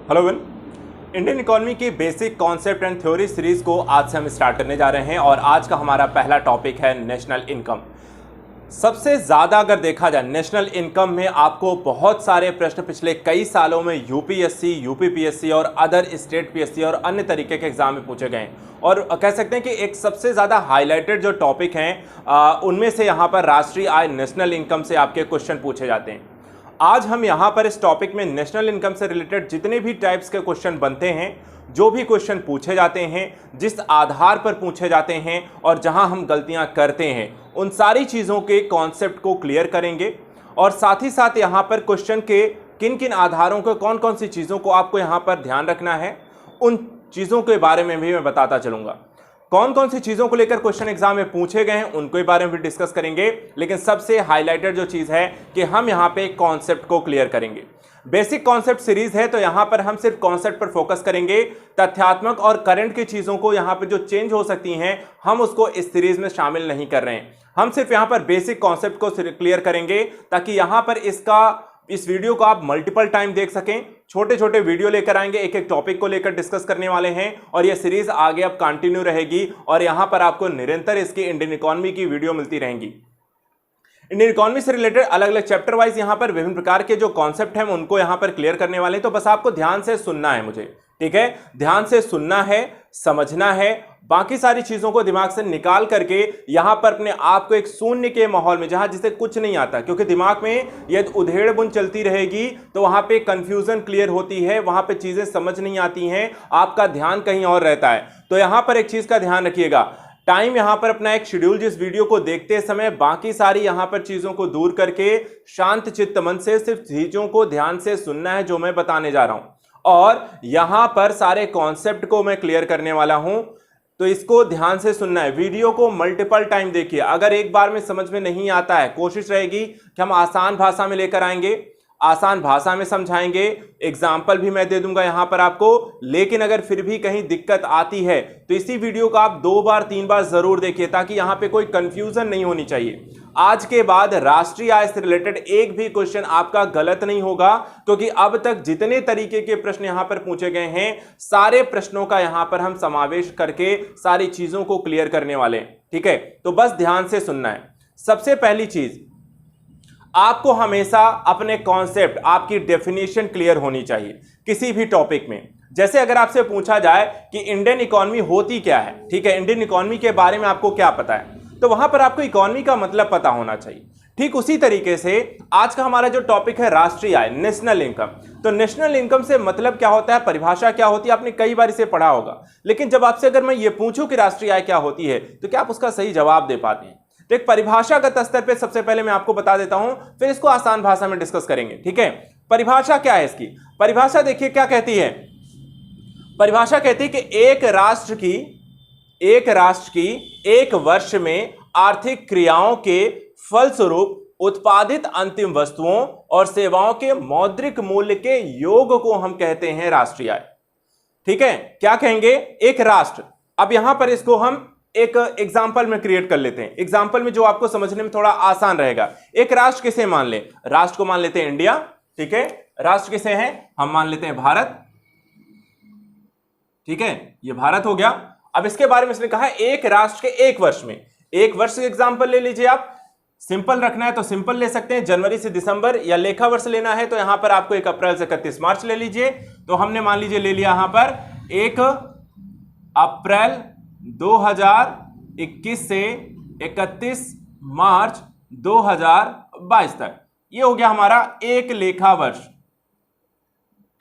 Hello one. Indian economy की basic concept and theory series को आज से हम स्टार्ट करने जा रहे हैं और आज का हमारा पहला टॉपिक है नेशनल इनकम। सबसे ज़्यादा अगर देखा जाए नेशनल इनकम में आपको बहुत सारे प्रश्न पिछले कई सालों में यूपीएससी, यूपीपीएससी और अदर स्टेट पीएससी और अन्य तरीके के एग्जाम में पूछे गए हैं और कह सकते हैं कि एक सबसे ज़्यादा हाईलाइटेड जो टॉपिक हैं उनमें से यहाँ पर राष्ट्रीय आय नेशनल इनकम से आपके क्वेश्चन पूछे जाते हैं। आज हम यहाँ पर इस टॉपिक में नेशनल इनकम से रिलेटेड जितने भी टाइप्स के क्वेश्चन बनते हैं, जो भी क्वेश्चन पूछे जाते हैं, जिस आधार पर पूछे जाते हैं और जहां हम गलतियां करते हैं, उन सारी चीज़ों के कॉन्सेप्ट को क्लियर करेंगे और साथ ही साथ यहाँ पर क्वेश्चन के किन किन आधारों को, कौन कौन सी चीज़ों को आपको यहाँ पर ध्यान रखना है, उन चीज़ों के बारे में भी मैं बताता चलूँगा। कौन कौन सी चीज़ों को लेकर क्वेश्चन एग्जाम में पूछे गए हैं उनके बारे में भी डिस्कस करेंगे, लेकिन सबसे हाईलाइटेड जो चीज़ है कि हम यहाँ पे कॉन्सेप्ट को क्लियर करेंगे। बेसिक कॉन्सेप्ट सीरीज है तो यहाँ पर हम सिर्फ कॉन्सेप्ट पर फोकस करेंगे। तथ्यात्मक और करंट की चीज़ों को यहाँ पर जो चेंज हो सकती हैं हम उसको इस सीरीज में शामिल नहीं कर रहे हैं। हम सिर्फ यहाँ पर बेसिक कॉन्सेप्ट को क्लियर करेंगे ताकि यहाँ पर इस वीडियो को आप मल्टीपल टाइम देख सकें। छोटे छोटे वीडियो लेकर आएंगे, एक एक टॉपिक को लेकर डिस्कस करने वाले हैं और यह सीरीज आगे अब कंटिन्यू रहेगी और यहां पर आपको निरंतर इसकी इंडियन इकोनॉमी की वीडियो मिलती रहेंगी। इंडियन इकोनॉमी से रिलेटेड अलग अलग चैप्टर वाइज यहां पर विभिन्न प्रकार के जो कॉन्सेप्ट हैं उनको यहां पर क्लियर करने वाले हैं। तो बस आपको ध्यान से सुनना है मुझे, ठीक है? ध्यान से सुनना है, समझना है, बाकी सारी चीजों को दिमाग से निकाल करके यहां पर अपने आप को एक शून्य के माहौल में, जहां जिसे कुछ नहीं आता, क्योंकि दिमाग में यदि उधेड़ बुन चलती रहेगी तो वहां पे कंफ्यूजन क्लियर होती है, वहां पे चीजें समझ नहीं आती हैं, आपका ध्यान कहीं और रहता है। तो यहां पर एक चीज का ध्यान रखिएगा, टाइम यहां पर अपना एक शेड्यूल, जिस वीडियो को देखते समय बाकी सारी यहां पर चीजों को दूर करके शांत चित्त मन से सिर्फ चीजों को ध्यान से सुनना है जो मैं बताने जा रहा हूं और यहां पर सारे कॉन्सेप्ट को मैं क्लियर करने वाला हूं। तो इसको ध्यान से सुनना है, वीडियो को मल्टीपल टाइम देखिए। अगर एक बार में समझ में नहीं आता है, कोशिश रहेगी कि हम आसान भाषा में लेकर आएंगे, आसान भाषा में समझाएंगे, एग्जाम्पल भी मैं दे दूंगा यहां पर आपको। लेकिन अगर फिर भी कहीं दिक्कत आती है तो इसी वीडियो को आप 2 बार 3 बार जरूर देखिए ताकि यहां पे कोई कंफ्यूजन नहीं होनी चाहिए। आज के बाद राष्ट्रीय आय से रिलेटेड एक भी क्वेश्चन आपका गलत नहीं होगा, क्योंकि अब तक जितने तरीके के प्रश्न यहां पर पूछे गए हैं सारे प्रश्नों का यहां पर हम समावेश करके सारी चीजों को क्लियर करने वाले हैं, ठीक है? तो बस ध्यान से सुनना है। सबसे पहली चीज, आपको हमेशा अपने कॉन्सेप्ट, आपकी डेफिनेशन क्लियर होनी चाहिए किसी भी टॉपिक में। जैसे अगर आपसे पूछा जाए कि इंडियन इकोनॉमी होती क्या है, ठीक है, इंडियन इकोनॉमी के बारे में आपको क्या पता है, तो वहां पर आपको इकोनॉमी का मतलब पता होना चाहिए। ठीक उसी तरीके से आज का हमारा जो टॉपिक है राष्ट्रीय आय, नेशनल इनकम। तो नेशनल इनकम से मतलब क्या होता है, परिभाषा क्या होती है, आपने कई बार इसे पढ़ा होगा। लेकिन जब आपसे अगर मैं ये पूछूं कि राष्ट्रीय आय क्या होती है तो क्या आप उसका सही जवाब दे पाते हैं? तो एक परिभाषागत स्तर पे सबसे पहले मैं आपको बता देता हूं, फिर इसको आसान भाषा में डिस्कस करेंगे, ठीक है? परिभाषा क्या है इसकी? परिभाषा देखिए क्या कहती है। परिभाषा कहती है कि एक राष्ट्र की एक वर्ष में आर्थिक क्रियाओं के फलस्वरूप उत्पादित अंतिम वस्तुओं और सेवाओं के मौद्रिक मूल्य के योग को हम कहते हैं राष्ट्रीय आय, ठीक है? क्या कहेंगे? एक राष्ट्र। अब यहां पर इसको हम एक एग्जाम्पल में क्रिएट कर लेते हैं, एग्जाम्पल में जो आपको समझने में थोड़ा आसान रहेगा। एक राष्ट्र किसे मान ले? राष्ट्र को मान लेते हैं इंडिया, ठीक है? राष्ट्र किसे है? हम मान लेते हैं भारत, ठीक है? ये भारत हो गया। अब इसके बारे में इसने कहा एक राष्ट्र के एक वर्ष में, एक वर्ष के एग्जाम्पल ले लीजिए आप। सिंपल रखना है तो सिंपल ले सकते हैं, जनवरी से दिसंबर, या लेखा वर्ष लेना है तो यहां पर आपको 1 अप्रैल से 31 मार्च ले लीजिए। तो हमने मान लीजिए ले लिया यहां पर 1 अप्रैल 2021 से 31 मार्च 2022 तक। ये हो गया हमारा एक लेखा वर्ष,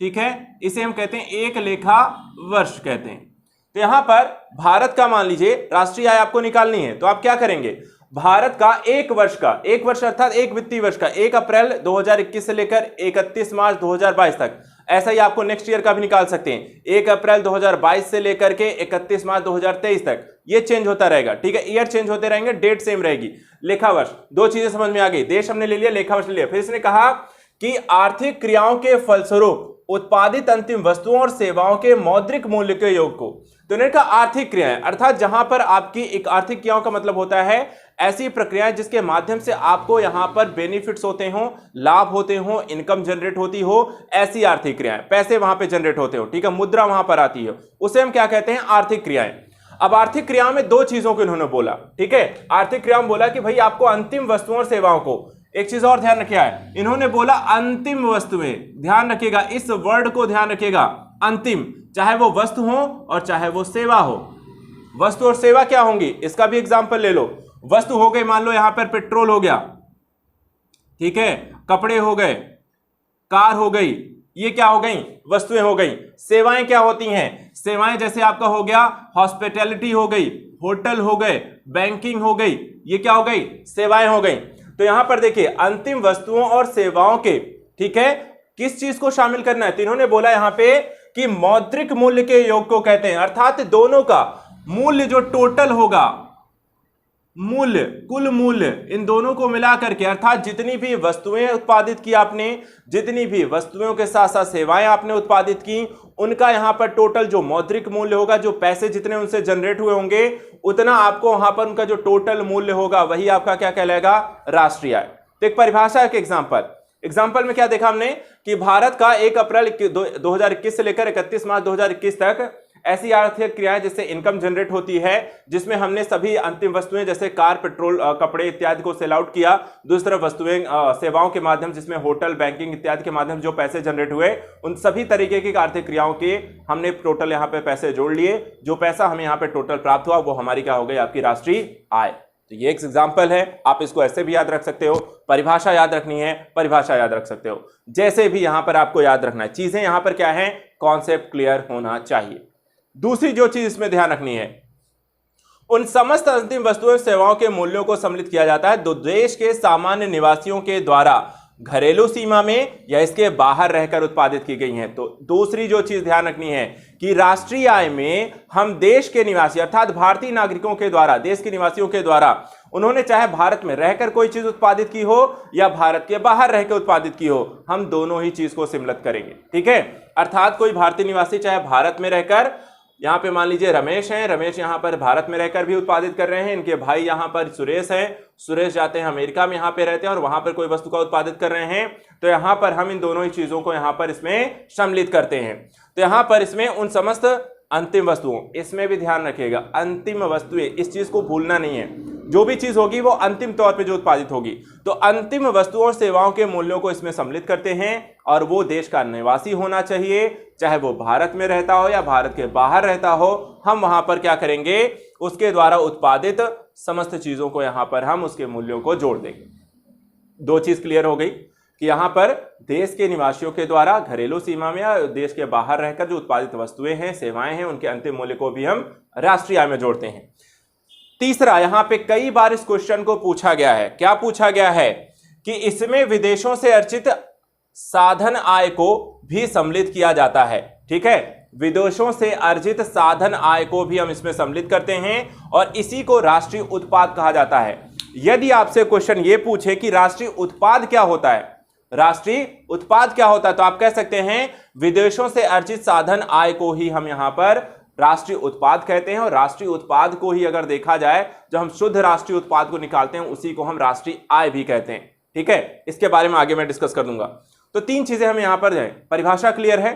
ठीक है? इसे हम कहते हैं एक लेखा वर्ष कहते हैं। तो यहां पर भारत का मान लीजिए राष्ट्रीय आय आपको निकालनी है तो आप क्या करेंगे? भारत का एक वर्ष अर्थात एक वित्तीय वर्ष का 1 अप्रैल 2021 से लेकर 31 मार्च 2022 तक, ऐसा ही आपको नेक्स्ट ईयर का भी निकाल सकते हैं, 1 अप्रैल 2022 से लेकर के 31 मार्च 2023 तक। ये चेंज होता रहेगा, ठीक है? ईयर चेंज होते रहेंगे, डेट सेम रहेगी। लेखा वर्ष, दो चीजें समझ में आ गई, देश हमने ले लिया, लेखा वर्ष ले लिया। फिर इसने कहा कि आर्थिक क्रियाओं के फलस्वरूप उत्पादित अंतिम वस्तुओं और सेवाओं के मौद्रिक मूल्य के योग को। तो इन्हें का आर्थिक क्रियाएं, अर्थात जहां पर आपकी एक आर्थिक क्रियाओं का मतलब होता है ऐसी प्रक्रियाएं जिसके माध्यम से आपको यहां पर बेनिफिट्स होते हो, लाभ होते हो, इनकम जनरेट होती हो, ऐसी आर्थिक क्रियाएं, पैसे वहां पे जनरेट होते हो, ठीक है, मुद्रा वहां पर आती है, उसे हम क्या कहते हैं? आर्थिक क्रियाएं। अब आर्थिक क्रियाओं में दो चीजों को इन्होंने बोला, ठीक है, आर्थिक क्रियाओं में बोला कि भाई आपको अंतिम वस्तुओं और सेवाओं को, एक चीज और ध्यान रखिए है, इन्होंने बोला अंतिम वस्तुएं, ध्यान रखिएगा, इस वर्ड को ध्यान रखिएगा, अंतिम, चाहे वो वस्तु हो और चाहे वो सेवा हो। वस्तु और सेवा क्या होंगी, इसका भी एग्जांपल ले लो। वस्तु हो गई, मान लो यहां पर पेट्रोल हो गया, ठीक है, कपड़े हो गए, कार हो गई, ये क्या हो गई? वस्तुएं हो गई। सेवाएं क्या होती हैं? सेवाएं जैसे आपका हो गया हॉस्पिटैलिटी हो गई, होटल हो गए, बैंकिंग हो गई, ये क्या हो गई? सेवाएं हो गई। तो यहां पर देखिए अंतिम वस्तुओं और सेवाओं के, ठीक है, किस चीज को शामिल करना है? तो इन्होंने बोला यहां पे कि मौद्रिक मूल्य के योग को कहते हैं, अर्थात दोनों का मूल्य जो टोटल होगा, मूल्य, कुल मूल्य, इन दोनों को मिला करके, अर्थात जितनी भी वस्तुएं उत्पादित की आपने, जितनी भी वस्तुओं के साथ साथ सेवाएं आपने उत्पादित की, उनका यहां पर टोटल जो मौद्रिक मूल्य होगा, जो पैसे जितने उनसे जनरेट हुए होंगे, उतना आपको वहां पर उनका जो टोटल मूल्य होगा वही आपका क्या कहलाएगा? राष्ट्रीय आय। तो एक परिभाषा, एक एग्जाम्पल में क्या देखा हमने कि भारत का 1 अप्रैल 2021 से लेकर 31 मार्च 2021 तक ऐसी आर्थिक क्रियाएं जिससे इनकम जनरेट होती है, जिसमें हमने सभी अंतिम वस्तुएं जैसे कार, पेट्रोल, कपड़े इत्यादि को सेल आउट किया। दूसरी तरफ वस्तुएं, सेवाओं के माध्यम, जिसमें होटल, बैंकिंग इत्यादि के माध्यम जो पैसे जनरेट हुए, उन सभी तरीके की आर्थिक क्रियाओं के हमने टोटल यहाँ पे पैसे जोड़ लिए। जो पैसा हमें यहाँ पे टोटल प्राप्त हुआ वो हमारी क्या हो गई? आपकी राष्ट्रीय आय। तो ये एक एग्जाम्पल है, आप इसको ऐसे भी याद रख सकते हो, परिभाषा याद रखनी है, परिभाषा याद रख सकते हो, जैसे भी यहां पर आपको याद रखना है। चीजें यहां पर क्या है? कॉन्सेप्ट क्लियर होना चाहिए। दूसरी जो चीज इसमें ध्यान रखनी है, उन समस्त अंतिम वस्तुओं सेवाओं के मूल्यों को सम्मिलित किया जाता है जो देश के सामान्य निवासियों के द्वारा घरेलू सीमा में या इसके बाहर रहकर उत्पादित की गई हैं। तो दूसरी जो चीज ध्यान रखनी है कि राष्ट्रीय आय में हम देश के निवासी, अर्थात भारतीय नागरिकों के द्वारा, देश के निवासियों के द्वारा, उन्होंने चाहे भारत में रहकर कोई चीज उत्पादित की हो या भारत के बाहर रहकर उत्पादित की हो, हम दोनों ही चीज को सम्मिलित करेंगे, ठीक है। अर्थात कोई भारतीय निवासी चाहे भारत में रहकर, यहाँ पे मान लीजिए रमेश हैं, रमेश यहाँ पर भारत में रहकर भी उत्पादित कर रहे हैं, इनके भाई यहाँ पर सुरेश हैं, सुरेश जाते हैं अमेरिका में, यहाँ पे रहते हैं और वहां पर कोई वस्तु का उत्पादित कर रहे हैं, तो यहाँ पर हम इन दोनों ही चीजों को यहाँ पर इसमें सम्मिलित करते हैं। तो यहाँ पर इसमें उन समस्त अंतिम वस्तुओं, इसमें भी ध्यान रखिएगा, अंतिम वस्तुएं, इस चीज को भूलना नहीं है, जो भी चीज होगी वो अंतिम तौर पे जो उत्पादित होगी, तो अंतिम वस्तुओं और सेवाओं के मूल्यों को इसमें सम्मिलित करते हैं। और वो देश का निवासी होना चाहिए, चाहे वो भारत में रहता हो या भारत के बाहर रहता हो, हम वहां पर क्या करेंगे? उसके द्वारा उत्पादित समस्त चीजों को यहां पर हम उसके मूल्यों को जोड़ देंगे। दो चीज क्लियर हो गई कि यहां पर देश के निवासियों के द्वारा घरेलू सीमा में या देश के बाहर रहकर जो उत्पादित वस्तुएं हैं, सेवाएं हैं, उनके अंतिम मूल्य को भी हम राष्ट्रीय आय में जोड़ते हैं। तीसरा, यहां पे कई बार इस क्वेश्चन को पूछा गया है, क्या पूछा गया है कि इसमें विदेशों से अर्जित साधन आय को भी सम्मिलित किया जाता है, ठीक है, विदेशों से अर्जित साधन आय को भी हम इसमें सम्मिलित करते हैं और इसी को राष्ट्रीय उत्पाद कहा जाता है। यदि आपसे क्वेश्चन ये पूछे कि राष्ट्रीय उत्पाद क्या होता है, राष्ट्रीय उत्पाद क्या होता है, तो आप कह सकते हैं विदेशों से अर्जित साधन आय को ही हम यहां पर राष्ट्रीय उत्पाद कहते हैं। और राष्ट्रीय उत्पाद को ही अगर देखा जाए, जो हम शुद्ध राष्ट्रीय उत्पाद को निकालते हैं, उसी को हम राष्ट्रीय आय भी कहते हैं, ठीक है। इसके बारे में आगे मैं डिस्कस कर दूंगा। तो तीन चीजें हम यहां पर हैं, परिभाषा क्लियर है,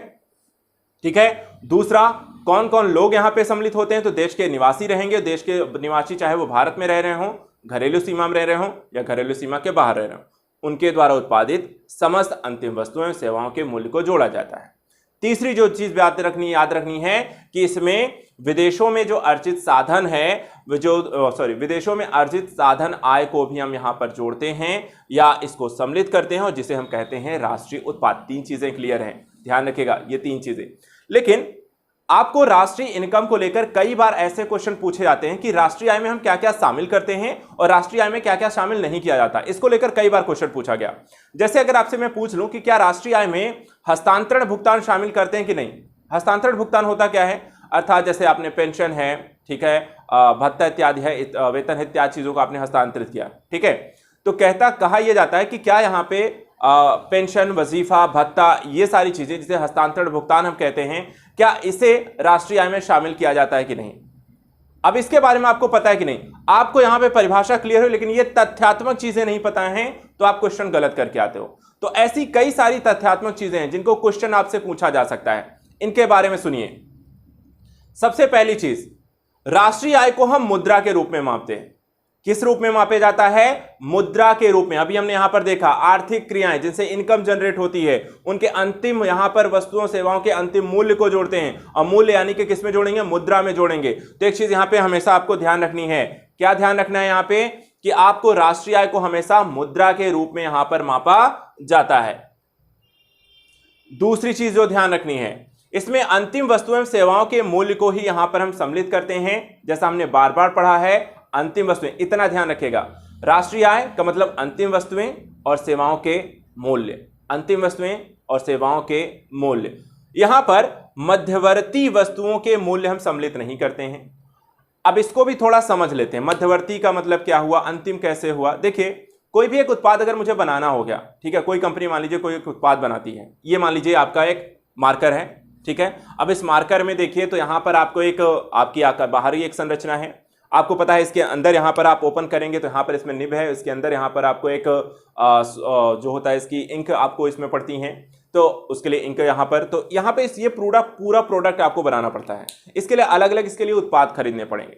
ठीक है। दूसरा, कौन कौन लोग यहां पे सम्मिलित होते हैं, तो देश के निवासी रहेंगे, देश के निवासी चाहे वो भारत में रह रहे हो, घरेलू सीमा में रह रहे हो या घरेलू सीमा के बाहर रह रहे हो, उनके द्वारा उत्पादित समस्त अंतिम वस्तुओं सेवाओं के मूल्य को जोड़ा जाता है। तीसरी जो चीज याद रखनी है कि इसमें विदेशों में जो अर्जित साधन है, विदेशों में अर्जित साधन आय को भी हम यहां पर जोड़ते हैं या इसको सम्मिलित करते हैं और जिसे हम कहते हैं राष्ट्रीय उत्पाद। तीन चीजें क्लियर हैं, ध्यान रखिएगा ये तीन चीजें। लेकिन आपको राष्ट्रीय इनकम को लेकर कई बार ऐसे क्वेश्चन पूछे जाते हैं कि राष्ट्रीय आय में हम क्या क्या शामिल करते हैं और राष्ट्रीय आय में क्या क्या शामिल नहीं किया जाता। इसको लेकर कई बार क्वेश्चन पूछा गया। जैसे अगर आपसे मैं पूछ लूं कि क्या राष्ट्रीय आय में हस्तांतरण भुगतान शामिल करते हैं कि नहीं। हस्तांतरण भुगतान होता क्या है, अर्थात जैसे आपने पेंशन है, ठीक है, भत्ता इत्यादि है, वेतन इत्यादि चीजों को आपने हस्तांतरित किया, ठीक है, तो कहा यह जाता है कि क्या यहाँ पे पेंशन, वजीफा, भत्ता, ये सारी चीजें जिसे हस्तांतरण भुगतान हम कहते हैं, क्या इसे राष्ट्रीय आय में शामिल किया जाता है कि नहीं। अब इसके बारे में आपको पता है कि नहीं, आपको यहां पे परिभाषा क्लियर हो लेकिन ये तथ्यात्मक चीजें नहीं पता हैं तो आप क्वेश्चन गलत करके आते हो। तो ऐसी कई सारी तथ्यात्मक चीजें हैं जिनको क्वेश्चन आपसे पूछा जा सकता है, इनके बारे में सुनिए। सबसे पहली चीज, राष्ट्रीय आय को हम मुद्रा के रूप में मापते हैं। किस रूप में मापा जाता है? मुद्रा के रूप में। अभी हमने यहां पर देखा आर्थिक क्रियाएं जिनसे इनकम जनरेट होती है उनके अंतिम यहां पर वस्तुओं सेवाओं के अंतिम मूल्य को जोड़ते हैं, और मूल्य यानी कि किस में जोड़ेंगे? मुद्रा में जोड़ेंगे। तो एक चीज यहां पे हमेशा आपको ध्यान रखनी है, क्या ध्यान रखना है यहां पे? कि आपको राष्ट्रीय आय को हमेशा मुद्रा के रूप में यहां पर मापा जाता है। दूसरी चीज जो ध्यान रखनी है, इसमें अंतिम वस्तुओं एवं सेवाओं के मूल्य को ही यहां पर हम सम्मिलित करते हैं, जैसा हमने बार बार पढ़ा है। अंतिम वस्तुएं, इतना ध्यान रखिएगा, राष्ट्रीय आय का मतलब अंतिम वस्तुएं और सेवाओं के मूल्य, अंतिम वस्तुएं और सेवाओं के मूल्य। यहां पर मध्यवर्ती वस्तुओं के मूल्य हम सम्मिलित नहीं करते हैं। अब इसको भी थोड़ा समझ लेते हैं, मध्यवर्ती का मतलब क्या हुआ, अंतिम कैसे हुआ। देखिए, कोई भी एक उत्पाद अगर मुझे बनाना हो गया, ठीक है, कोई कंपनी मान लीजिए कोई एक उत्पाद बनाती है, ये मान लीजिए आपका एक मार्कर है, ठीक है। अब इस मार्कर में देखिए तो यहां पर आपको एक आपकी बाहरी एक संरचना है, आपको पता है इसके अंदर यहां पर आप ओपन करेंगे तो यहां पर इसमें निब है, इसके अंदर यहां पर आपको एक जो होता है इसकी इंक आपको इसमें पड़ती है, तो उसके लिए इंक यहां पर, तो यहां पे ये पूरा प्रोडक्ट आपको बनाना पड़ता है। इसके लिए अलग अलग इसके लिए उत्पाद खरीदने पड़ेंगे,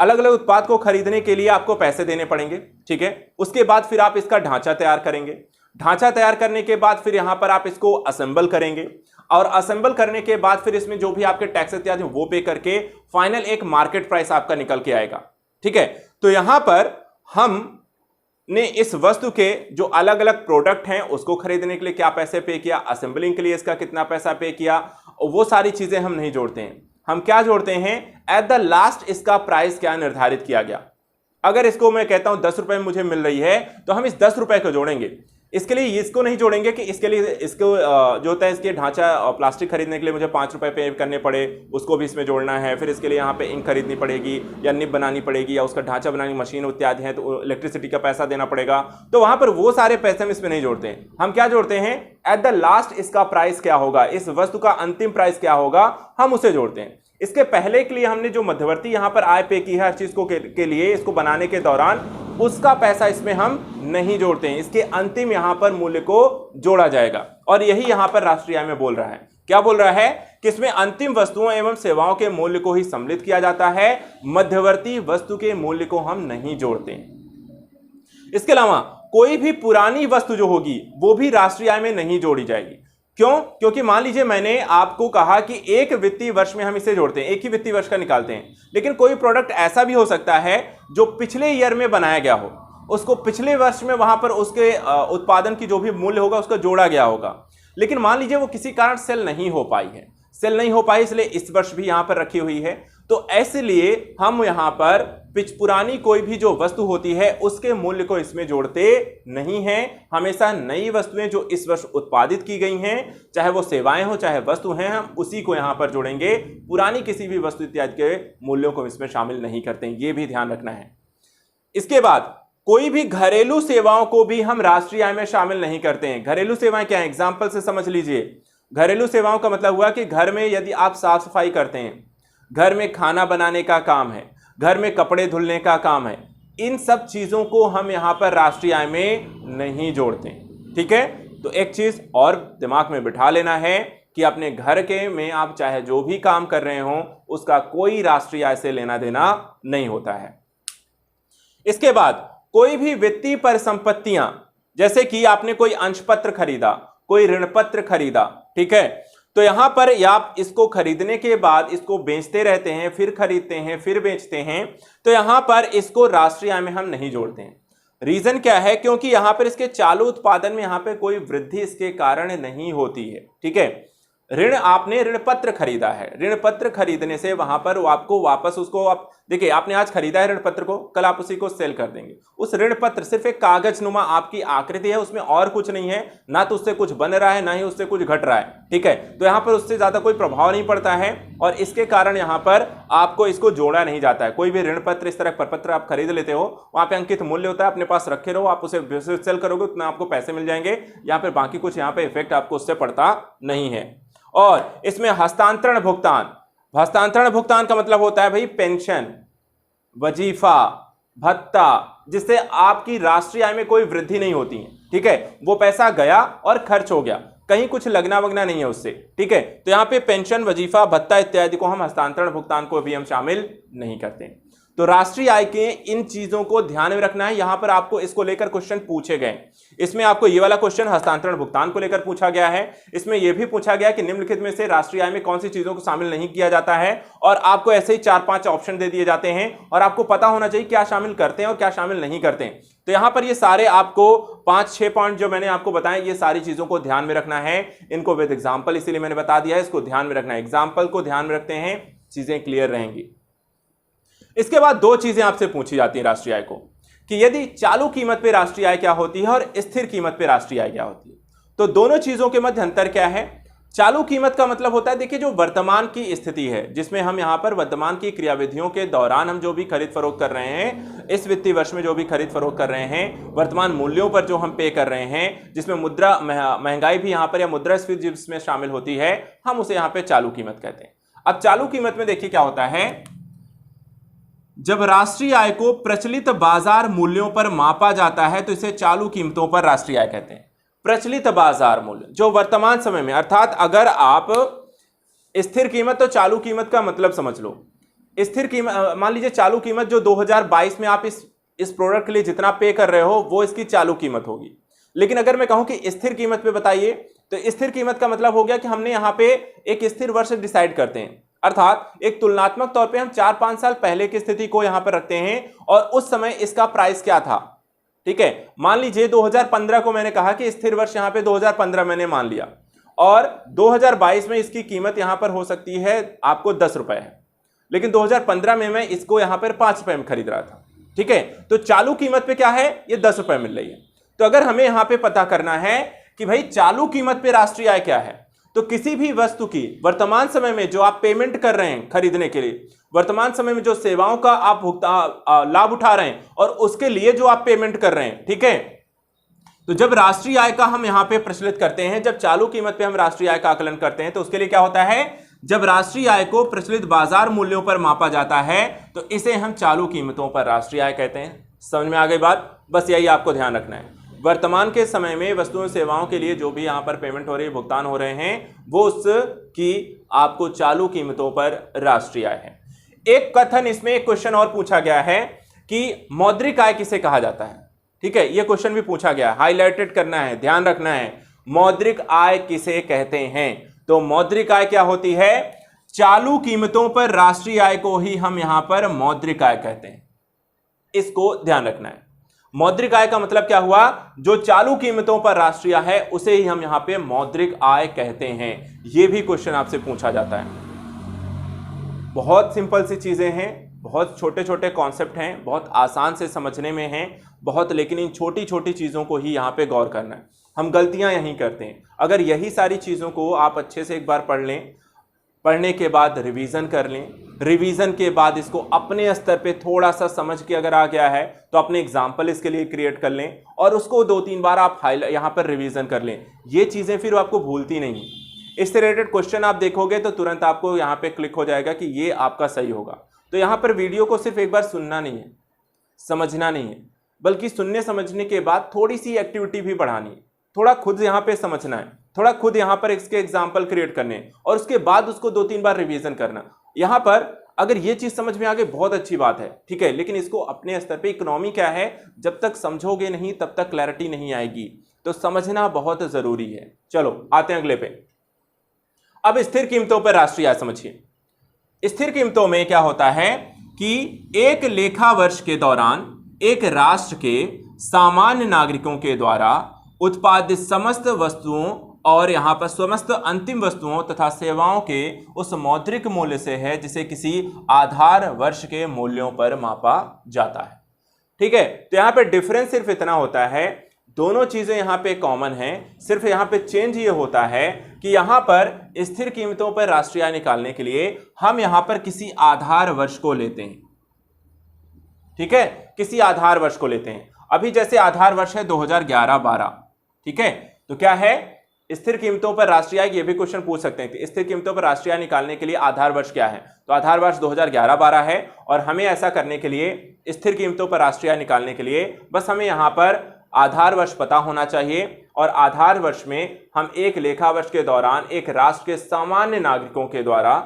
अलग अलग उत्पाद को खरीदने के लिए आपको पैसे देने पड़ेंगे, ठीक है। उसके बाद फिर आप इसका ढांचा तैयार करेंगे, ढांचा तैयार करने के बाद फिर यहां पर आप इसको असेंबल करेंगे, और असेंबल करने के बाद फिर इसमें जो भी आपके टैक्स इत्यादि वो पे करके फाइनल एक मार्केट प्राइस आपका निकल के आएगा, ठीक है। तो यहां पर हम ने इस वस्तु के जो अलग अलग प्रोडक्ट हैं उसको खरीदने के लिए क्या पैसे पे किया, असेंबलिंग के लिए इसका कितना पैसा पे किया, वो सारी चीजें हम नहीं जोड़ते हैं। हम क्या जोड़ते हैं? एट द लास्ट इसका प्राइस क्या निर्धारित किया गया। अगर इसको मैं कहता हूं 10 रुपए में मुझे मिल रही है तो हम इस 10 रुपए को जोड़ेंगे, इसके लिए इसको नहीं जोड़ेंगे कि इसके लिए इसको जो होता है इसके ढांचा प्लास्टिक खरीदने के लिए मुझे 5 रुपए पे करने पड़े, उसको भी इसमें जोड़ना है, फिर इसके लिए यहाँ पे इंक खरीदनी पड़ेगी या निब बनानी पड़ेगी या उसका ढांचा बनाने की मशीन इत्यादि है तो इलेक्ट्रिसिटी का पैसा देना पड़ेगा, तो वहां पर वो सारे पैसे हम इसमें नहीं जोड़ते हैं। हम क्या जोड़ते हैं? एट द लास्ट इसका प्राइस क्या होगा, इस वस्तु का अंतिम प्राइस क्या होगा, हम उसे जोड़ते हैं। इसके पहले के लिए हमने जो मध्यवर्ती यहां पर आय पे की है हर चीज को के लिए इसको बनाने के दौरान, उसका पैसा इसमें हम नहीं जोड़ते हैं, इसके अंतिम यहां पर मूल्य को जोड़ा जाएगा। और यही यहां पर राष्ट्रीय आय में बोल रहा है, क्या बोल रहा है कि इसमें अंतिम वस्तुओं एवं सेवाओं के मूल्य को ही सम्मिलित किया जाता है, मध्यवर्ती वस्तु के मूल्य को हम नहीं जोड़ते। इसके अलावा कोई भी पुरानी वस्तु जो होगी वो भी राष्ट्रीय आय में नहीं जोड़ी जाएगी। क्यों? क्योंकि मान लीजिए मैंने आपको कहा कि एक वित्तीय वर्ष में हम इसे जोड़ते हैं, एक ही वित्तीय वर्ष का निकालते हैं, लेकिन कोई प्रोडक्ट ऐसा भी हो सकता है जो पिछले ईयर में बनाया गया हो, उसको पिछले वर्ष में वहां पर उसके उत्पादन की जो भी मूल्य होगा उसका जोड़ा गया होगा, लेकिन मान लीजिए वो किसी कारण सेल नहीं हो पाई है, सेल नहीं हो पाई इसलिए इस वर्ष भी यहां पर रखी हुई है। तो इसलिए हम यहां पर पुरानी कोई भी जो वस्तु होती है उसके मूल्य को इसमें जोड़ते नहीं हैं। हमेशा नई वस्तुएं जो इस वर्ष उत्पादित की गई हैं, चाहे वो सेवाएं हो चाहे वस्तु हैं, हम उसी को यहां पर जोड़ेंगे, पुरानी किसी भी वस्तु इत्यादि के मूल्यों को इसमें शामिल नहीं करते हैं, ये भी ध्यान रखना है। इसके बाद कोई भी घरेलू सेवाओं को भी हम राष्ट्रीय आय में शामिल नहीं करते हैं। घरेलू सेवाएं क्या है, एग्जाम्पल से समझ लीजिए। घरेलू सेवाओं का मतलब हुआ कि घर में यदि आप साफ सफाई करते हैं, घर में खाना बनाने का काम है, घर में कपड़े धुलने का काम है, इन सब चीजों को हम यहां पर राष्ट्रीय आय में नहीं जोड़ते, ठीक है। तो एक चीज और दिमाग में बिठा लेना है कि अपने घर के में आप चाहे जो भी काम कर रहे हो उसका कोई राष्ट्रीय आय से लेना देना नहीं होता है। इसके बाद कोई भी वित्तीय परिसंपत्तियां, जैसे कि आपने कोई अंश पत्र खरीदा, कोई ऋण पत्र खरीदा, ठीक है, तो यहां पर आप इसको खरीदने के बाद इसको बेचते रहते हैं, फिर खरीदते हैं, फिर बेचते हैं, तो यहां पर इसको राष्ट्रीय आय में हम नहीं जोड़ते हैं। रीजन क्या है? क्योंकि यहां पर इसके चालू उत्पादन में यहां पर कोई वृद्धि इसके कारण नहीं होती है, ठीक है। ऋण, आपने ऋण पत्र खरीदा है, ऋण पत्र खरीदने से वहां पर आपको वापस उसको, आप देखिए आपने आज खरीदा है ऋण पत्र को, कल आप उसी को सेल कर देंगे। उस ऋण पत्र सिर्फ एक कागज नुमा आपकी आकृति है, उसमें और कुछ नहीं है, ना तो उससे कुछ बन रहा है ना ही उससे कुछ घट रहा है, ठीक है। तो यहां पर उससे ज्यादा कोई प्रभाव नहीं पड़ता है और इसके कारण यहां पर आपको इसको जोड़ा नहीं जाता है। कोई भी ऋण पत्र इस तरह प्रपत्र आप खरीद लेते हो, वहां पे अंकित मूल्य होता है, अपने पास रखे रहो, आप उसे सेल करोगे उतना आपको पैसे मिल जाएंगे, यहां पर बाकी कुछ यहां पर इफेक्ट आपको उससे पड़ता नहीं है। और इसमें हस्तांतरण भुगतान, हस्तांतरण भुगतान का मतलब होता है भाई पेंशन, वजीफा, भत्ता, जिससे आपकी राष्ट्रीय आय में कोई वृद्धि नहीं होती है, ठीक है, वो पैसा गया और खर्च हो गया, कहीं कुछ लगना वगना नहीं है उससे, ठीक है। तो यहां पे पेंशन, वजीफा, भत्ता इत्यादि को हम हस्तांतरण भुगतान को भी हम शामिल नहीं करते। तो राष्ट्रीय आय के इन चीजों को ध्यान में रखना है। यहां पर आपको इसको लेकर क्वेश्चन पूछे गए। इसमें आपको ये वाला क्वेश्चन हस्तांतरण भुगतान को लेकर पूछा गया है। इसमें यह भी पूछा गया कि निम्नलिखित में से राष्ट्रीय आय में कौन सी चीजों को शामिल नहीं किया जाता है, और आपको ऐसे ही 4-5 ऑप्शन दे दिए जाते हैं और आपको पता होना चाहिए क्या शामिल करते हैं और क्या शामिल नहीं करते हैं। तो यहां पर ये सारे आपको 5-6 पॉइंट जो मैंने आपको बताए, ये सारी चीजों को ध्यान में रखना है। इनको विद एग्जाम्पल इसीलिए मैंने बता दिया है, इसको ध्यान में रखना है। एग्जाम्पल को ध्यान में रखते हैं, चीजें क्लियर रहेंगी। इसके बाद 2 चीजें आपसे पूछी जाती है राष्ट्रीय आय को, कि यदि चालू कीमत पे राष्ट्रीय आय क्या होती है और स्थिर कीमत पे राष्ट्रीय आय क्या होती है। तो दोनों चीजों के मध्य अंतर क्या है। चालू कीमत का मतलब होता है, देखिए, जो वर्तमान की स्थिति है, जिसमें हम यहां पर वर्तमान की क्रियाविधियों के दौरान हम जो भी खरीद फरोख्त कर रहे हैं, इस वित्तीय वर्ष में जो भी खरीद फरोख्त कर रहे हैं, वर्तमान मूल्यों पर जो हम पे कर रहे हैं, जिसमें मुद्रा महंगाई भी यहां पर या मुद्रास्फीति जिसमें शामिल होती है, हम उसे यहां पर चालू कीमत कहते हैं। अब चालू कीमत में देखिए क्या होता है, जब राष्ट्रीय आय को प्रचलित बाजार मूल्यों पर मापा जाता है तो इसे चालू कीमतों पर राष्ट्रीय आय कहते हैं। प्रचलित बाजार मूल्य जो वर्तमान समय में, अर्थात अगर आप स्थिर कीमत, तो चालू कीमत का मतलब समझ लो, स्थिर कीमत मान लीजिए चालू कीमत जो 2022 में आप इस प्रोडक्ट के लिए जितना पे कर रहे हो वो इसकी चालू कीमत होगी। लेकिन अगर मैं कहूं कि स्थिर कीमत पे बताइए, तो स्थिर कीमत का मतलब हो गया कि हमने यहां पे एक स्थिर वर्ष डिसाइड करते हैं, अर्थात एक तुलनात्मक तौर पे हम 4-5 साल पहले की स्थिति को यहां पर रखते हैं और उस समय इसका प्राइस क्या था, ठीक है। मान लीजिए 2015 को मैंने कहा कि स्थिर वर्ष यहां पे 2015 मैंने मान लिया, और 2022 में इसकी कीमत यहां पर हो सकती है आपको 10 रुपए है, लेकिन 2015 में मैं इसको यहां पर 5 रुपए में खरीद रहा था, ठीक है। तो चालू कीमत पे क्या है, ये 10 रुपए मिल रही है। तो अगर हमें यहां पे पता करना है कि भाई चालू कीमत पे राष्ट्रीय आय क्या है, तो किसी भी वस्तु की वर्तमान समय में जो आप पेमेंट कर रहे हैं खरीदने के लिए, वर्तमान समय में जो सेवाओं का आप भुगतान लाभ उठा रहे हैं और उसके लिए जो आप पेमेंट कर रहे हैं, ठीक है। तो जब राष्ट्रीय आय का हम यहां पे प्रचलित करते हैं, जब चालू कीमत पे हम राष्ट्रीय आय का आकलन करते हैं, तो उसके लिए क्या होता है, जब राष्ट्रीय आय को प्रचलित बाजार मूल्यों पर मापा जाता है तो इसे हम चालू कीमतों पर राष्ट्रीय आय कहते हैं। समझ में आ गई बात, बस यही आपको ध्यान रखना है। वर्तमान के समय में वस्तुओं सेवाओं के लिए जो भी यहां पर पेमेंट हो रही है, भुगतान हो रहे हैं, वो उसकी आपको चालू कीमतों पर राष्ट्रीय आय है। एक कथन इसमें, एक क्वेश्चन और पूछा गया है कि मौद्रिक आय किसे कहा जाता है, ठीक है। ये क्वेश्चन भी पूछा गया, हाईलाइटेड करना है, ध्यान रखना है, मौद्रिक आय किसे कहते हैं। तो मौद्रिक आय क्या होती है, चालू कीमतों पर राष्ट्रीय आय को ही हम यहां पर मौद्रिक आय कहते हैं, इसको ध्यान रखना है। मौद्रिक आय का मतलब क्या हुआ, जो चालू कीमतों पर राष्ट्रीय है उसे ही हम यहां पे मौद्रिक आय कहते हैं। यह भी क्वेश्चन आपसे पूछा जाता है। बहुत सिंपल सी चीजें हैं, बहुत छोटे छोटे कॉन्सेप्ट हैं, बहुत आसान से समझने में हैं बहुत, लेकिन इन छोटी छोटी चीजों को ही यहां पे गौर करना है। हम गलतियां यहीं करते हैं। अगर यही सारी चीजों को आप अच्छे से एक बार पढ़ लें, पढ़ने के बाद रिवीजन कर लें, रिवीजन के बाद इसको अपने स्तर पे थोड़ा सा समझ के अगर आ गया है तो अपने एग्जाम्पल इसके लिए क्रिएट कर लें और उसको 2-3 बार आप यहाँ पर रिवीजन कर लें। ये चीज़ें फिर आपको भूलती नहीं। इससे रिलेटेड क्वेश्चन आप देखोगे तो तुरंत आपको यहाँ पे क्लिक हो जाएगा कि ये आपका सही होगा। तो यहाँ पर वीडियो को सिर्फ एक बार सुनना नहीं है, समझना नहीं है, बल्कि सुनने समझने के बाद थोड़ी सी एक्टिविटी भी बढ़ानी है, थोड़ा खुद यहाँ पे समझना है, थोड़ा खुद यहाँ पर इसके एग्जाम्पल क्रिएट करने और उसके बाद उसको 2-3 बार रिवीजन करना। यहाँ पर अगर ये चीज समझ में आ गई बहुत अच्छी बात है, ठीक है, लेकिन इसको अपने स्तर पे, इकोनॉमी क्या है, जब तक समझोगे नहीं तब तक क्लैरिटी नहीं आएगी, तो समझना बहुत जरूरी है। चलो आते हैं अगले पे। अब स्थिर कीमतों पर राष्ट्रीय आय समझिए। स्थिर कीमतों में क्या होता है कि एक लेखा वर्ष के दौरान एक राष्ट्र के सामान्य नागरिकों के द्वारा उत्पादित समस्त वस्तुओं और यहां पर समस्त अंतिम वस्तुओं तथा सेवाओं के उस मौद्रिक मूल्य से है जिसे किसी आधार वर्ष के मूल्यों पर मापा जाता है, ठीक है। तो यहां पे डिफरेंस सिर्फ इतना होता है, दोनों चीजें यहां पे कॉमन हैं, सिर्फ यहां पे चेंज ये होता है कि यहां पर स्थिर कीमतों पर राष्ट्रीय आय निकालने के लिए हम यहां पर किसी आधार वर्ष को लेते हैं, ठीक है, किसी आधार वर्ष को लेते हैं। अभी जैसे आधार वर्ष है 2011-12, ठीक है। तो क्या है, स्थिर कीमतों पर राष्ट्रीय आय, ये भी क्वेश्चन पूछ सकते हैं कि स्थिर कीमतों पर राष्ट्रीय आय निकालने के लिए आधार वर्ष क्या है। तो आधार वर्ष 2011-12 है और हमें ऐसा करने के लिए स्थिर कीमतों पर राष्ट्रीय आय निकालने के लिए बस हमें यहां पर आधार वर्ष पता होना चाहिए और आधार वर्ष में हम एक लेखा वर्ष के दौरान एक राष्ट्र के सामान्य नागरिकों के द्वारा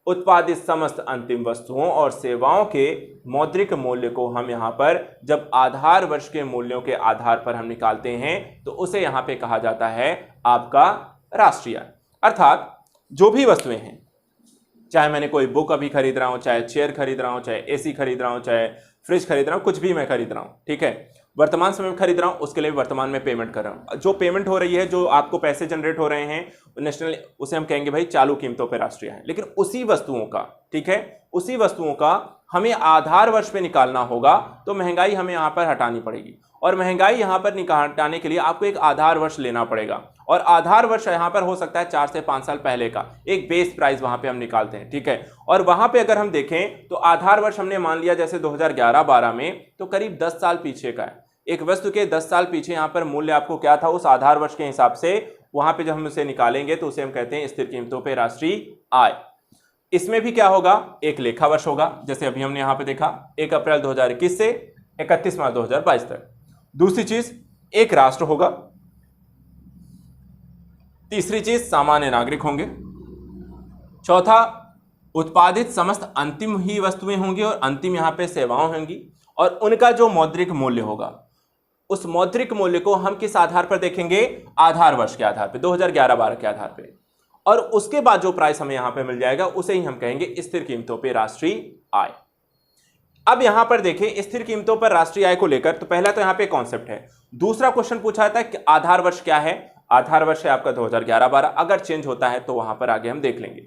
उत्पादित समस्त अंतिम वस्तुओं और सेवाओं के मौद्रिक मूल्य को हम यहां पर जब आधार वर्ष के मूल्यों के आधार पर हम निकालते हैं तो उसे यहां पे कहा जाता है आपका राष्ट्रीय आय। अर्थात जो भी वस्तुएं हैं, चाहे मैंने कोई बुक अभी खरीद रहा हूं, चाहे चेयर खरीद रहा हूं, चाहे एसी खरीद रहा हूं, चाहे फ्रिज खरीद रहा हूं, कुछ भी मैं खरीद रहा हूं, ठीक है, वर्तमान समय में खरीद रहा हूं, उसके लिए वर्तमान में पेमेंट कर रहा हूं। जो पेमेंट हो रही है, जो आपको पैसे जनरेट हो रहे हैं नेशनल, उसे हम कहेंगे भाई चालू कीमतों पर राष्ट्रीय है। लेकिन उसी वस्तुओं का, ठीक है, उसी वस्तुओं का हमें आधार वर्ष पे निकालना होगा तो महंगाई हमें यहां पर हटानी पड़ेगी और महंगाई यहां पर हटाने के लिए आपको एक आधार वर्ष लेना पड़ेगा और आधार वर्ष यहां पर हो सकता है 4 से 5 साल पहले का एक बेस प्राइस वहां पे हम निकालते हैं, ठीक है। और वहां पे अगर हम देखें तो आधार वर्ष हमने मान लिया जैसे 2011-12 में, तो करीब 10 साल पीछे का है। एक वस्तु के 10 साल पीछे यहां पर मूल्य आपको क्या था उस आधार वर्ष के हिसाब से, वहां पे जब हम उसे निकालेंगे तो उसे हम कहते हैं स्थिर कीमतों पर राष्ट्रीय आय। इसमें भी क्या होगा, एक लेखा वर्ष होगा, जैसे अभी हमने यहां पे देखा 1 अप्रैल 2021 से 31 मार्च 2022 तक। दूसरी चीज एक राष्ट्र होगा, तीसरी चीज सामान्य नागरिक होंगे, चौथा उत्पादित समस्त अंतिम ही वस्तुएं होंगी और अंतिम यहां पे सेवाएं होंगी और उनका जो मौद्रिक मूल्य होगा उस मौद्रिक मूल्य को हम किस आधार पर देखेंगे, आधार वर्ष के आधार पे, 2011-12 के आधार पे। और उसके बाद जो प्राइस हमें यहां पे मिल जाएगा उसे ही हम कहेंगे स्थिर कीमतों पे राष्ट्रीय आय। अब यहां पर देखें स्थिर कीमतों पर राष्ट्रीय आय को लेकर, तो पहला तो यहां पे कॉन्सेप्ट है। दूसरा क्वेश्चन पूछा था कि आधार वर्ष क्या है, आधार वर्ष है आपका 2011-12, अगर चेंज होता है तो वहां पर आगे हम देख लेंगे।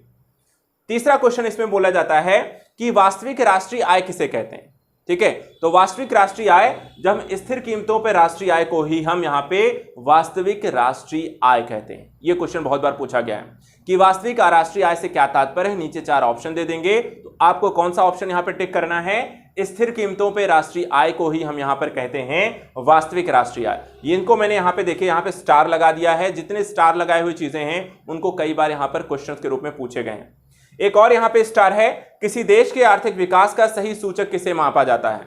तीसरा क्वेश्चन इसमें बोला जाता है कि वास्तविक राष्ट्रीय आय किसे कहते हैं, ठीक है। तो वास्तविक राष्ट्रीय आय, जब हम स्थिर कीमतों पर राष्ट्रीय आय को ही हम यहां पे वास्तविक राष्ट्रीय आय कहते हैं। यह क्वेश्चन बहुत बार पूछा गया है कि वास्तविक राष्ट्रीय आय से क्या तात्पर्य है। नीचे 4 ऑप्शन दे देंगे, तो आपको कौन सा ऑप्शन यहां पर टिक करना है, स्थिर कीमतों पे राष्ट्रीय आय को ही हम यहां पर कहते हैं वास्तविक राष्ट्रीय आय। इनको मैंने यहां पे देखे, यहां पे स्टार लगा दिया है। जितने स्टार लगाए हुई चीजें हैं उनको कई बार यहां पर क्वेश्चन के रूप में पूछे गए हैं। एक और यहां पे स्टार है, किसी देश के आर्थिक विकास का सही सूचक किसे मापा जाता है।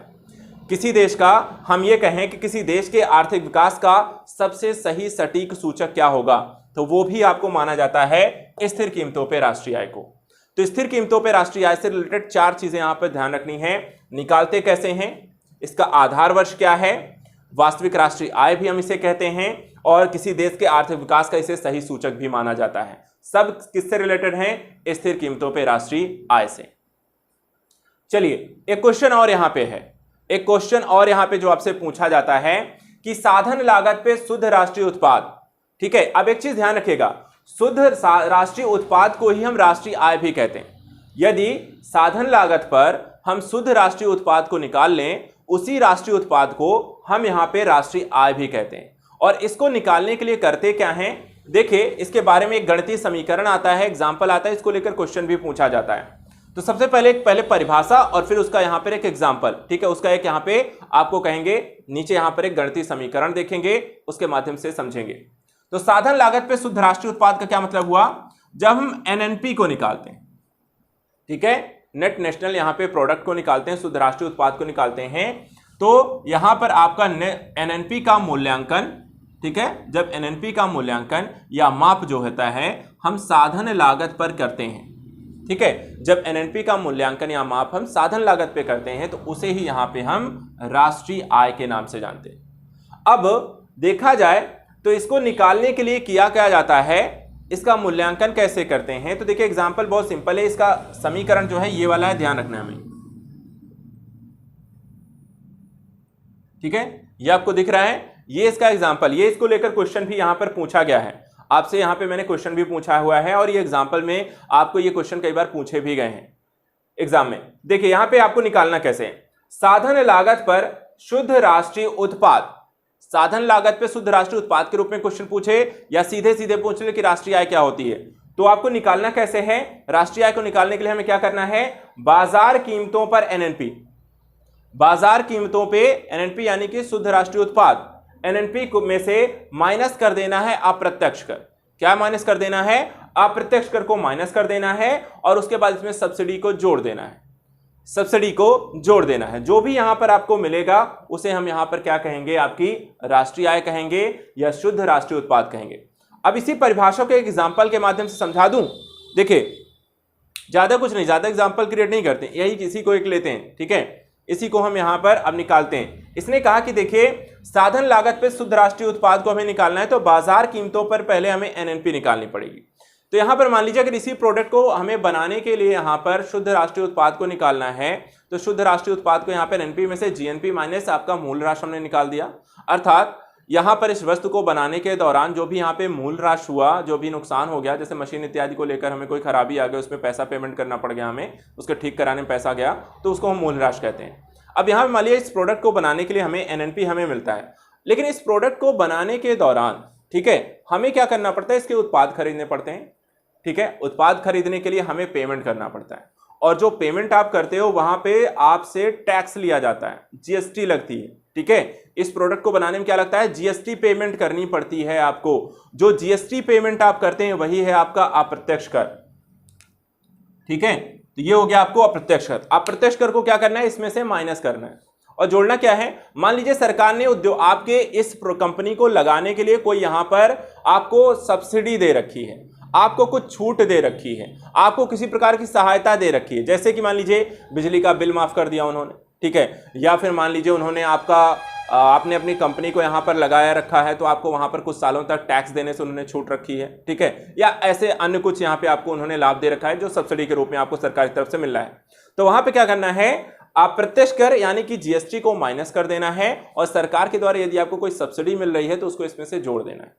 किसी देश का, हम ये कहें कि किसी देश के आर्थिक विकास का सबसे सही सटीक सूचक क्या होगा, तो वो भी आपको माना जाता है स्थिर कीमतों पे राष्ट्रीय आय को। तो स्थिर कीमतों पे राष्ट्रीय आय से रिलेटेड 4 चीजें यहां पर ध्यान रखनी है। निकालते कैसे हैं, इसका आधार वर्ष क्या है, वास्तविक राष्ट्रीय आय भी हम इसे कहते हैं, और किसी देश के आर्थिक विकास का इसे सही सूचक भी माना जाता है। सब किससे रिलेटेड हैं, स्थिर कीमतों पे राष्ट्रीय आय से। चलिए एक क्वेश्चन और यहां पे है, एक क्वेश्चन और यहां पे जो आपसे पूछा जाता है कि साधन लागत पे शुद्ध राष्ट्रीय उत्पाद, ठीक है। अब एक चीज ध्यान रखिएगा, शुद्ध राष्ट्रीय उत्पाद को ही हम राष्ट्रीय आय भी कहते हैं। यदि साधन लागत पर हम शुद्ध राष्ट्रीय उत्पाद को निकाल लें, उसी राष्ट्रीय उत्पाद को हम यहां पे राष्ट्रीय आय भी कहते हैं। और इसको निकालने के लिए करते क्या हैं, देखिए इसके बारे में एक गणितीय समीकरण आता है, एग्जाम्पल आता है, इसको लेकर क्वेश्चन भी पूछा जाता है। तो सबसे पहले परिभाषा और फिर उसका यहां पर एक एग्जाम्पल, ठीक है, उसका एक यहां पे आपको कहेंगे, नीचे यहां पर एक गणितीय समीकरण देखेंगे, उसके माध्यम से समझेंगे। तो साधन लागत पे शुद्ध राष्ट्रीय उत्पाद का क्या मतलब हुआ, जब हम एनएनपी को निकालते हैं, ठीक है, नेट नेशनल यहां पे प्रोडक्ट को निकालते हैं, शुद्ध राष्ट्रीय उत्पाद को निकालते हैं, तो यहां पर आपका एनएनपी का मूल्यांकन, ठीक है, जब एनएनपी का मूल्यांकन या माप जो होता है हम साधन लागत पर करते हैं, ठीक है। जब एनएनपी का मूल्यांकन या माप हम साधन लागत पे करते हैं तो उसे ही यहां पे हम राष्ट्रीय आय के नाम से जानते हैं। अब देखा जाए तो इसको निकालने के लिए किया क्या जाता है, इसका मूल्यांकन कैसे करते हैं, तो देखिए एग्जांपल बहुत सिंपल है। इसका समीकरण जो है ये वाला है, ध्यान रखना हमें, ठीक है, ये आपको दिख रहा है, ये इसका एग्जांपल, ये इसको लेकर क्वेश्चन भी यहां पर पूछा गया है आपसे, यहां पे मैंने क्वेश्चन भी पूछा हुआ है और ये एग्जांपल में आपको ये क्वेश्चन कई बार पूछे भी गए हैं एग्जाम में। देखिए यहां पे आपको निकालना कैसे है, साधन लागत पर शुद्ध राष्ट्रीय उत्पाद, साधन लागत पे शुद्ध राष्ट्रीय उत्पाद के रूप में क्वेश्चन पूछे या सीधे सीधे पूछ ले कि राष्ट्रीय आय क्या होती है, तो आपको निकालना कैसे है, राष्ट्रीय आय को निकालने के लिए हमें क्या करना है, बाजार कीमतों पर एनएनपी, बाजार कीमतों पे एनएनपी यानी कि शुद्ध राष्ट्रीय उत्पाद, एनएनपी में से माइनस कर देना है अप्रत्यक्ष कर। क्या माइनस कर देना है? अप्रत्यक्ष कर को माइनस कर देना है और उसके बाद इसमें सब्सिडी को जोड़ देना है, सब्सिडी को जोड़ देना है। जो भी यहां पर आपको मिलेगा उसे हम यहां पर क्या कहेंगे? आपकी राष्ट्रीय आय कहेंगे या शुद्ध राष्ट्रीय उत्पाद कहेंगे। अब इसी परिभाषा के एग्जाम्पल के माध्यम से समझा दूं। देखिए, ज्यादा कुछ नहीं, ज्यादा एग्जाम्पल क्रिएट नहीं करते, यही किसी को एक लेते हैं, ठीक है, इसी को हम यहां पर अब निकालते हैं। इसने कहा कि देखिए, साधन लागत पे शुद्ध राष्ट्रीय उत्पाद को हमें निकालना है तो बाजार कीमतों पर पहले हमें एनएनपी निकालनी पड़ेगी। तो यहां पर मान लीजिए अगर इसी प्रोडक्ट को हमें बनाने के लिए यहां पर शुद्ध राष्ट्रीय उत्पाद को निकालना है तो शुद्ध राष्ट्रीय उत्पाद को यहां पर एनपी में से जीएनपी माइनस आपका मूल राशि हमने निकाल दिया। अर्थात यहां पर इस वस्तु को बनाने के दौरान जो भी यहां पे मूल राशि हुआ, जो भी नुकसान हो गया, जैसे मशीन इत्यादि को लेकर हमें कोई खराबी आ गई, उसमें पैसा पेमेंट करना पड़ गया, हमें उसको ठीक कराने में पैसा गया, तो उसको हम मूल राशि कहते हैं। अब यहां पर मान लीजिए इस प्रोडक्ट को बनाने के लिए हमें एनएनपी हमें मिलता है, लेकिन इस प्रोडक्ट को बनाने के दौरान, ठीक है, हमें क्या करना पड़ता है? इसके उत्पाद खरीदने पड़ते हैं, ठीक है। उत्पाद खरीदने के लिए हमें पेमेंट करना पड़ता है और जो पेमेंट आप करते हो वहां पे आपसे टैक्स लिया जाता है, जीएसटी लगती है, ठीक है। इस प्रोडक्ट को बनाने में क्या लगता है? जीएसटी पेमेंट करनी पड़ती है आपको। जो जीएसटी पेमेंट आप करते हैं वही है आपका अप्रत्यक्ष कर, ठीक है। तो ये हो गया आपको अप्रत्यक्ष कर। अप्रत्यक्ष कर को क्या करना है? इसमें से माइनस करना है और जोड़ना क्या है? मान लीजिए सरकार ने उद्योग आपके इस कंपनी को लगाने के लिए कोई यहां पर आपको सब्सिडी दे रखी है, आपको कुछ छूट दे रखी है, आपको किसी प्रकार की सहायता दे रखी है, जैसे कि मान लीजिए बिजली का बिल माफ कर दिया उन्होंने, ठीक है, या फिर मान लीजिए उन्होंने आपने अपनी कंपनी को यहां पर लगाया रखा है तो आपको वहां पर कुछ सालों तक टैक्स देने से उन्होंने छूट रखी है, ठीक है, या ऐसे अन्य कुछ यहां पे आपको उन्होंने लाभ दे रखा है जो सब्सिडी के रूप में आपको सरकार की तरफ से मिल रहा है। तो वहां पे क्या करना है? अप्रत्यक्ष कर यानी कि जीएसटी को माइनस कर देना है और सरकार के द्वारा यदि आपको कोई सब्सिडी मिल रही है तो उसको इसमें से जोड़ देना है,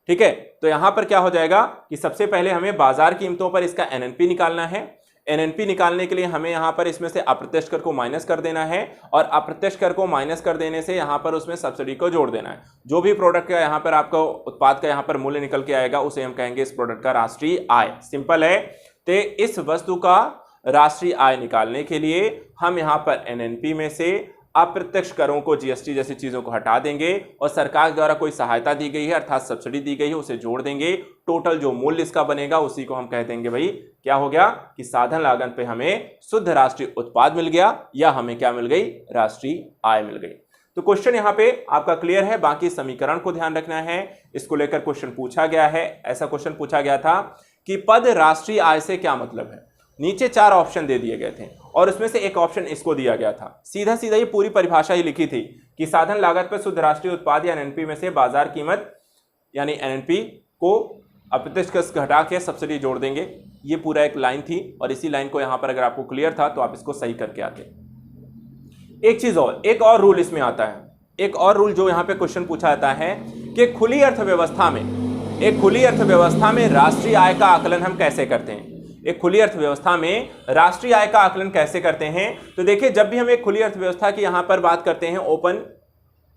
ठीक है। तो यहां पर क्या हो जाएगा कि सबसे पहले हमें बाजार कीमतों पर इसका एनएनपी निकालना है। एनएनपी निकालने के लिए हमें यहां पर इसमें से अप्रत्यक्ष कर को माइनस कर देना है और अप्रत्यक्ष कर को माइनस कर देने से यहां पर उसमें सब्सिडी को जोड़ देना है। जो भी प्रोडक्ट का यहां पर आपको उत्पाद का यहां पर मूल्य निकल के आएगा उसे हम कहेंगे इस प्रोडक्ट का राष्ट्रीय आय। सिंपल है। तो इस वस्तु का राष्ट्रीय आय निकालने के लिए हम यहां पर एनएनपी में से अप्रत्यक्ष करों को, जीएसटी जैसी चीजों को हटा देंगे और सरकार द्वारा कोई सहायता दी गई है अर्थात सब्सिडी दी गई है उसे जोड़ देंगे। टोटल जो मूल्य इसका बनेगा उसी को हम कह देंगे भाई क्या हो गया कि साधन लागत पे हमें शुद्ध राष्ट्रीय उत्पाद मिल गया या हमें क्या मिल गई? राष्ट्रीय आय मिल गई। तो क्वेश्चन यहां पे आपका क्लियर है। बाकी समीकरण को ध्यान रखना है, इसको लेकर क्वेश्चन पूछा गया है। ऐसा क्वेश्चन पूछा गया था कि पद राष्ट्रीय आय से क्या मतलब है। नीचे 4 ऑप्शन दे दिए गए थे और उसमें से एक ऑप्शन इसको दिया गया था। सीधा सीधा ये पूरी परिभाषा ही लिखी थी कि साधन लागत पर शुद्ध राष्ट्रीय उत्पाद या एनएनपी में से बाजार कीमत यानी एनएनपी को अप्रत्यक्ष कर घटा के सब्सिडी जोड़ देंगे। ये पूरा एक लाइन थी और इसी लाइन को यहां पर अगर आपको क्लियर था तो आप इसको सही करके आते। एक चीज और, एक और रूल इसमें आता है। एक और रूल जो यहां पे क्वेश्चन पूछा जाता है कि खुली अर्थव्यवस्था में राष्ट्रीय आय का आकलन हम कैसे करते हैं। एक खुली अर्थव्यवस्था में राष्ट्रीय आय का आकलन कैसे करते हैं? तो देखिए, जब भी हम एक खुली अर्थव्यवस्था की यहां पर बात करते हैं, ओपन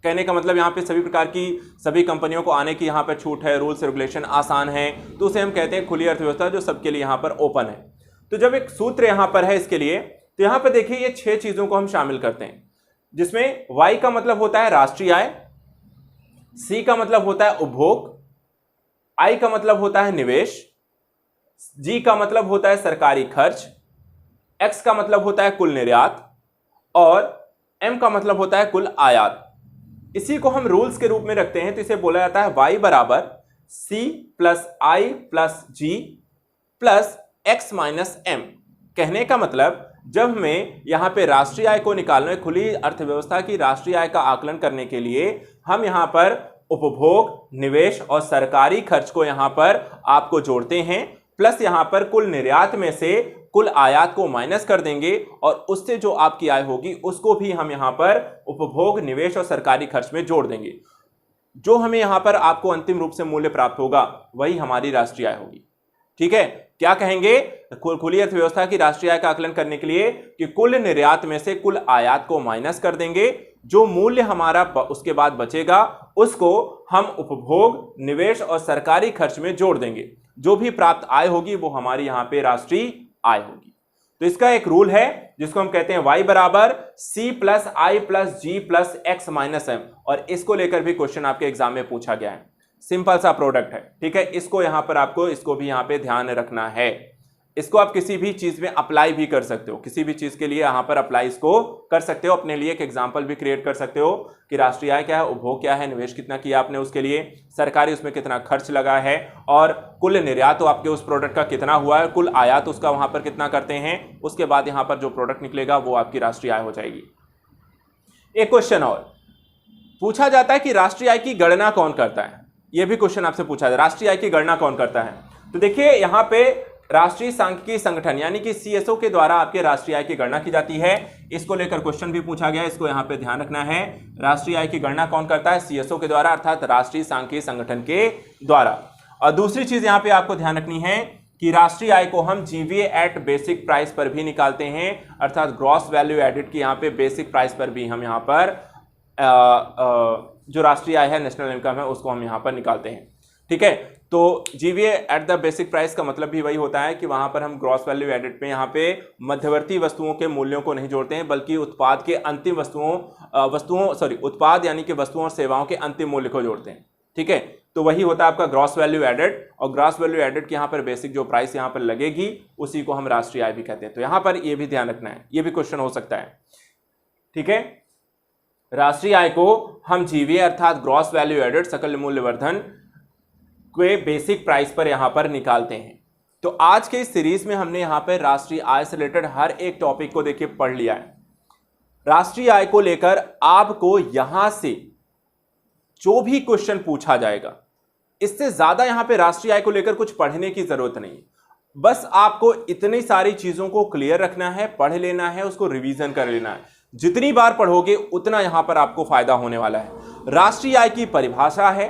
कहने का मतलब यहां पे सभी प्रकार की सभी कंपनियों को आने की यहां पर छूट है, रूल्स रेगुलेशन आसान है, तो उसे हम कहते हैं खुली अर्थव्यवस्था जो सबके लिए यहां पर ओपन है। तो जब एक सूत्र यहां पर है इसके लिए, तो यहां पर देखिए ये 6 चीजों को हम शामिल करते हैं, जिसमें वाई का मतलब होता है राष्ट्रीय आय, सी का मतलब होता है उपभोग, आई का मतलब होता है निवेश, जी का मतलब होता है सरकारी खर्च, एक्स का मतलब होता है कुल निर्यात और एम का मतलब होता है कुल आयात। इसी को हम रूल्स के रूप में रखते हैं तो इसे बोला जाता है y बराबर सी प्लस आई प्लस जी प्लस एक्स माइनस एम। कहने का मतलब जब हमें यहां पे राष्ट्रीय आय को निकालना है, खुली अर्थव्यवस्था की राष्ट्रीय आय का आकलन करने के लिए हम यहां पर उपभोग, निवेश और सरकारी खर्च को यहां पर आपको जोड़ते हैं, प्लस यहां पर कुल निर्यात में से कुल आयात को माइनस कर देंगे और उससे जो आपकी आय होगी उसको भी हम यहां पर उपभोग, निवेश और सरकारी खर्च में जोड़ देंगे। जो हमें यहां पर आपको अंतिम रूप से मूल्य प्राप्त होगा वही हमारी राष्ट्रीय आय होगी। ठीक है, क्या कहेंगे खुली अर्थव्यवस्था की राष्ट्रीय आय का आकलन करने के लिए कि कुल निर्यात में से कुल आयात को माइनस कर देंगे, जो मूल्य हमारा उसके बाद बचेगा उसको हम उपभोग, निवेश और सरकारी खर्च में जोड़ देंगे। जो भी प्राप्त आय होगी वो हमारी यहां पे राष्ट्रीय आय होगी। तो इसका एक रूल है जिसको हम कहते हैं y बराबर सी प्लस आई प्लस जी प्लस एक्स माइनस एम, और इसको लेकर भी क्वेश्चन आपके एग्जाम में पूछा गया है। सिंपल सा प्रोडक्ट है, ठीक है। इसको यहां पर आपको इसको भी यहां पे ध्यान रखना है। इसको आप किसी भी चीज में अप्लाई भी कर सकते हो, किसी भी चीज के लिए यहां पर अप्लाई इसको कर सकते हो। अपने लिए एक एग्जांपल भी क्रिएट कर सकते हो कि राष्ट्रीय आय क्या है, उपभोग क्या है, निवेश कितना किया आपने उसके लिए, सरकारी उसमें कितना खर्च लगा है, और कुल निर्यात तो आपके उस प्रोडक्ट का कितना हुआ है, कुल आयात उसका वहां पर कितना करते हैं। उसके बाद यहां पर जो प्रोडक्ट निकलेगा वो आपकी राष्ट्रीय आय हो जाएगी। एक क्वेश्चन और पूछा जाता है कि राष्ट्रीय आय की गणना कौन करता है। यह भी क्वेश्चन आपसे पूछा जाए, राष्ट्रीय आय की गणना कौन करता है। तो देखिए यहां पे राष्ट्रीय सांख्यिकी संगठन यानी कि सीएसओ के द्वारा आपके राष्ट्रीय आय की गणना की जाती है। इसको लेकर क्वेश्चन भी पूछा गया, इसको यहां पे ध्यान रखना है। राष्ट्रीय आय की गणना कौन करता है, सीएसओ के द्वारा, अर्थात राष्ट्रीय सांख्यिकी संगठन के द्वारा। और दूसरी चीज यहां पे आपको ध्यान रखनी है कि राष्ट्रीय आय को हम जीवीए एट बेसिक प्राइस पर भी निकालते हैं, अर्थात ग्रॉस वैल्यू एडेड की यहां पे बेसिक प्राइस पर भी हम यहां पर जो राष्ट्रीय आय है, नेशनल इनकम है, उसको हम यहां पर निकालते हैं, ठीक है। तो GVA at the basic price का मतलब भी वही होता है कि वहां पर हम ग्रॉस वैल्यू एडेड पे यहां पे मध्यवर्ती वस्तुओं के मूल्यों को नहीं जोड़ते हैं, बल्कि उत्पाद के अंतिम उत्पाद यानी कि वस्तुओं और सेवाओं के अंतिम मूल्य को जोड़ते हैं, ठीक है। तो वही होता है आपका ग्रॉस वैल्यू एडेड, और ग्रॉस वैल्यू एडेड की यहां पर बेसिक जो प्राइस यहां पर लगेगी उसी को हम राष्ट्रीय आय भी कहते हैं। तो यहां पर यह भी ध्यान रखना है, यह भी क्वेश्चन हो सकता है, ठीक है। राष्ट्रीय आय को हम जीवीए अर्थात ग्रॉस वैल्यू एडेड सकल मूल्यवर्धन के बेसिक प्राइस पर यहां पर निकालते हैं। तो आज के इस सीरीज में हमने यहां पर राष्ट्रीय आय से रिलेटेड हर एक टॉपिक को देखिए पढ़ लिया है। राष्ट्रीय आय को लेकर आपको यहां से जो भी क्वेश्चन पूछा जाएगा, इससे ज्यादा यहां पे राष्ट्रीय आय को लेकर कुछ पढ़ने की जरूरत नहीं, बस आपको इतनी सारी चीजों को क्लियर रखना है, पढ़ लेना है, उसको रिवीजन कर लेना है। जितनी बार पढ़ोगे उतना यहां पर आपको फायदा होने वाला है। राष्ट्रीय आय की परिभाषा है,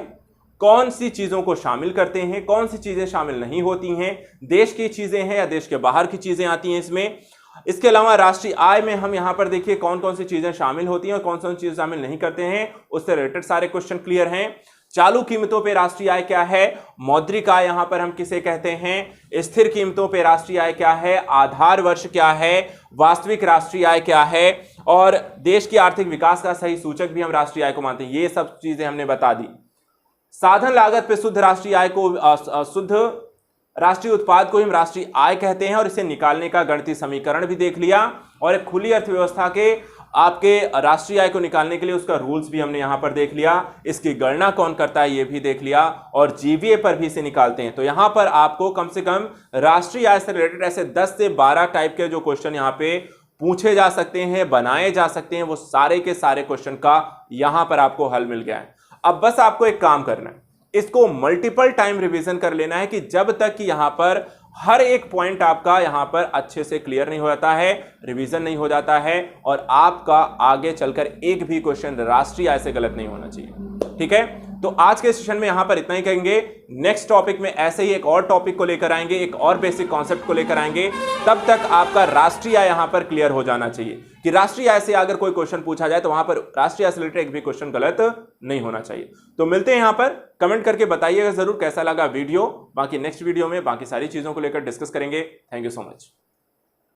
कौन सी चीजों को शामिल करते हैं, कौन सी चीजें शामिल नहीं होती हैं, देश की चीजें हैं या देश के बाहर की चीजें आती हैं इसमें। इसके अलावा राष्ट्रीय आय में हम यहां पर देखिए कौन कौन सी चीजें शामिल होती हैं और कौन कौन सी चीजें शामिल नहीं करते हैं, उससे रिलेटेड सारे क्वेश्चन क्लियर हैं। चालू कीमतों पे राष्ट्रीय आय क्या है, मौद्रिक आय यहां पर हम किसे कहते हैं, स्थिर कीमतों पे राष्ट्रीय आय क्या है, आधार वर्ष क्या है, वास्तविक राष्ट्रीय आय क्या है, और देश की आर्थिक विकास का सही सूचक भी हम राष्ट्रीय आय को मानते हैं। ये सब चीजें हमने बता दी। साधन लागत पे शुद्ध राष्ट्रीय आय को शुद्ध राष्ट्रीय उत्पाद को हम राष्ट्रीय आय कहते हैं, और इसे निकालने का गणितीय समीकरण भी देख लिया। और एक खुली अर्थव्यवस्था के आपके राष्ट्रीय आय को निकालने के लिए उसका रूल्स भी हमने यहां पर देख लिया। इसकी गणना कौन करता है ये भी देख लिया, और जीवीए पर भी इसे निकालते हैं। तो यहां पर आपको कम से कम राष्ट्रीय आय से रिलेटेड ऐसे 10 से 12 टाइप के जो क्वेश्चन यहां पे पूछे जा सकते हैं, बनाए जा सकते हैं, वो सारे के सारे क्वेश्चन का यहां पर आपको हल मिल गया है। अब बस आपको एक काम करना है, इसको मल्टीपल टाइम रिवीजन कर लेना है कि जब तक कि यहां पर हर एक पॉइंट आपका यहां पर अच्छे से क्लियर नहीं हो जाता है, रिवीजन नहीं हो जाता है, और आपका आगे चलकर एक भी क्वेश्चन राष्ट्रीय आय से गलत नहीं होना चाहिए, ठीक है। तो आज के सेशन में यहां पर इतना ही कहेंगे। नेक्स्ट टॉपिक में ऐसे ही एक और टॉपिक को लेकर आएंगे, एक और बेसिक कॉन्सेप्ट को लेकर आएंगे। तब तक आपका राष्ट्रीय आय यहां पर क्लियर हो जाना चाहिए कि राष्ट्रीय आय से अगर कोई क्वेश्चन पूछा जाए तो वहां पर राष्ट्रीय आय से रिलेटेड एक भी क्वेश्चन गलत नहीं होना चाहिए। तो मिलते हैं यहां पर, कमेंट करके बताइएगा जरूर कैसा लगा वीडियो। बाकी नेक्स्ट वीडियो में बाकी सारी चीजों को लेकर डिस्कस करेंगे। Thank you so much.